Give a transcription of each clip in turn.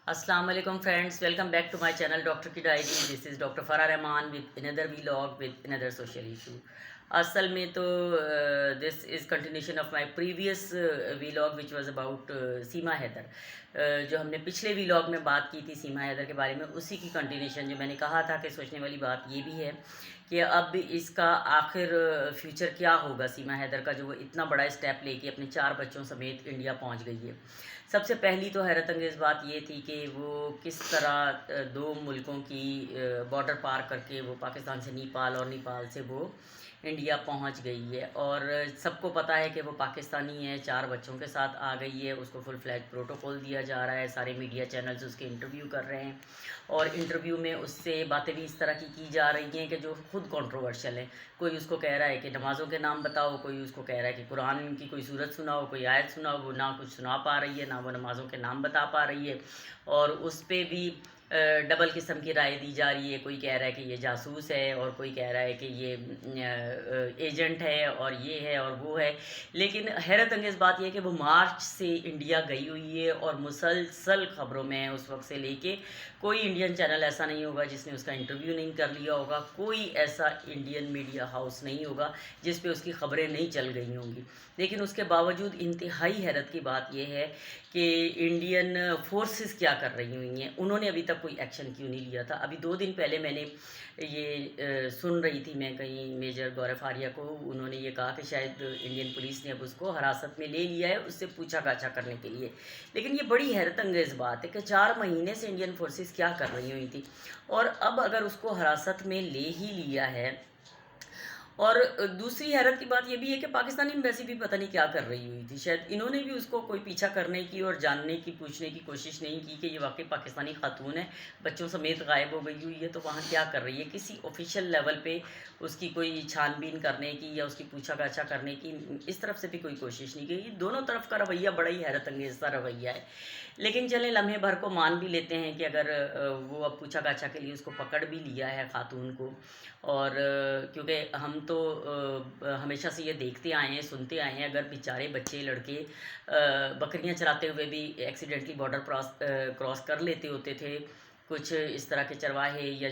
Assalamu alaikum friends, welcome back to my channel Dr. की diary. This is Dr. Farah Rahman with another vlog with another social issue. असल में तो this is continuation of my previous vlog which was about सीमा हैदर. जो हमने पिछले vlog में बात की थी सीमा हैदर के बारे में, उसी की कंटिन्यूशन. जो मैंने कहा था कि सोचने वाली बात ये भी है कि अब इसका आखिर फ्यूचर क्या होगा सीमा हैदर का, जो वो इतना बड़ा स्टेप लेके अपने 4 बच्चों समेत इंडिया पहुंच गई है. सबसे पहली तो हैरत अंगेज़ बात ये थी कि वो किस तरह दो मुल्कों की बॉर्डर पार करके वो पाकिस्तान से नेपाल और नेपाल से वो इंडिया पहुंच गई है. और सबको पता है कि वो पाकिस्तानी है, 4 बच्चों के साथ आ गई है. उसको फुल फ्लैग प्रोटोकॉल दिया जा रहा है, सारे मीडिया चैनल्स उसके इंटरव्यू कर रहे हैं और इंटरव्यू में उससे बातें भी इस तरह की जा रही हैं कि जो खुद कंट्रोवर्शियल है. कोई उसको कह रहा है कि नमाज़ों के नाम बताओ, कोई उसको कह रहा है कि कुरान की कोई सूरत सुनाओ, कोई आयत सुनाओ. वो ना कुछ सुना पा रही है, ना वो नमाज़ों के नाम बता पा रही है. और उस पर भी डबल किस्म की राय दी जा रही है. कोई कह रहा है कि ये जासूस है और कोई कह रहा है कि ये एजेंट है और ये है और वो है. लेकिन हैरत अंगेज़ बात यह है कि वो मार्च से इंडिया गई हुई है और मुसलसल ख़बरों में है. उस वक्त से लेके कोई इंडियन चैनल ऐसा नहीं होगा जिसने उसका इंटरव्यू नहीं कर लिया होगा, कोई ऐसा इंडियन मीडिया हाउस नहीं होगा जिस पे उसकी ख़बरें नहीं चल गई होंगी. लेकिन उसके बावजूद इंतहाई हैरत की बात यह है कि इंडियन फोर्सेस क्या कर रही हुई हैं. उन्होंने अभी तक कोई एक्शन क्यों नहीं लिया था. अभी 2 दिन पहले मैंने ये सुन रही थी मैं कहीं मेजर गौरव फारिया को, उन्होंने ये कहा कि शायद इंडियन पुलिस ने अब उसको हिरासत में ले लिया है उससे पूछा गाछा करने के लिए. लेकिन ये बड़ी हैरत अंगेज़ बात है कि 4 महीने से इंडियन फोर्सेस क्या कर रही हुई थी और अब अगर उसको हिरासत में ले ही लिया है. और दूसरी हैरत की बात यह भी है कि पाकिस्तानी एम्बेसी भी पता नहीं क्या कर रही हुई थी. शायद इन्होंने भी उसको कोई पीछा करने की और जानने की पूछने की कोशिश नहीं की कि ये वाकई पाकिस्तानी खातून है, बच्चों समेत गायब हो गई हुई है, तो वहाँ क्या कर रही है. किसी ऑफिशियल लेवल पे उसकी कोई छानबीन करने की या उसकी पूछा गाछा करने की इस तरफ से भी कोई कोशिश नहीं की. दोनों तरफ का रवैया बड़ा ही हैरत अंगेज़ सा रवैया है. लेकिन चलें, लम्हे भर को मान भी लेते हैं कि अगर वो अब पूछा गाछा के लिए उसको पकड़ भी लिया है खातून को. और क्योंकि हम तो हमेशा से ये देखते आए हैं, सुनते आए हैं, अगर बेचारे बच्चे लड़के बकरियां चराते हुए भी एक्सीडेंटली बॉर्डर क्रॉस कर लेते होते थे कुछ इस तरह के चरवाहे या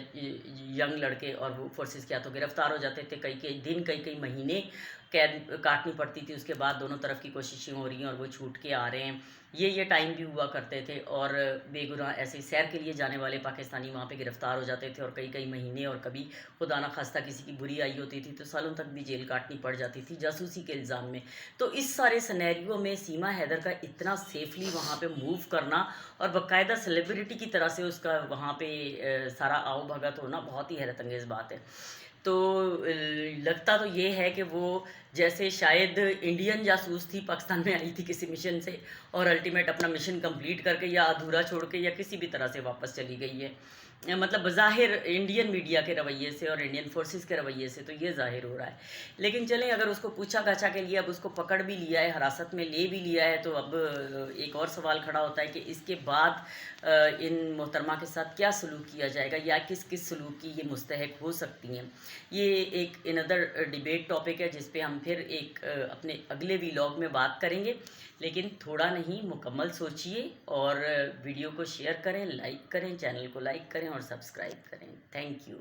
यंग लड़के, और वो फोर्सेस के हाथों गिरफ्तार हो जाते थे. कई कई दिन कई कई महीने कैद काटनी पड़ती थी. उसके बाद दोनों तरफ की कोशिशें हो रही हैं और वो छूट के आ रहे हैं. ये टाइम भी हुआ करते थे और बेगुनाह ऐसे सैर के लिए जाने वाले पाकिस्तानी वहाँ पे गिरफ़्तार हो जाते थे और कई कई महीने, और कभी खुदा न खास्ता किसी की बुरी आई होती थी तो सालों तक भी जेल काटनी पड़ जाती थी जासूसी के इल्ज़ाम में. तो इस सारे सिनेरियो में सीमा हैदर का इतना सेफली वहाँ पे मूव करना और बाकायदा सेलिब्रिटी की तरह से उसका वहाँ पे सारा आओ भगत होना बहुत ही हैरत अंगेज़ बात है. तो लगता तो ये है कि वो जैसे शायद इंडियन जासूस थी, पाकिस्तान में आई थी किसी मिशन से और अल्टीमेट अपना मिशन कंप्लीट करके या अधूरा छोड़ के या किसी भी तरह से वापस चली गई है. मतलब बज़ाहिर इंडियन मीडिया के रवैये से और इंडियन फोर्सेस के रवैये से तो ये ज़ाहिर हो रहा है. लेकिन चलें, अगर उसको पूछा गाछा के लिए अब उसको पकड़ भी लिया है, हिरासत में ले भी लिया है, तो अब एक और सवाल खड़ा होता है कि इसके बाद इन मोहतरमा के साथ क्या सलूक किया जाएगा या किस किस सलूक की ये मुस्तहक हो सकती हैं. ये एक अनदर डिबेट टॉपिक है जिस पे हम फिर एक अपने अगले व्लॉग में बात करेंगे. लेकिन थोड़ा नहीं, मुकम्मल सोचिए और वीडियो को शेयर करें, लाइक करें, चैनल को लाइक करें और सब्सक्राइब करें. Thank you.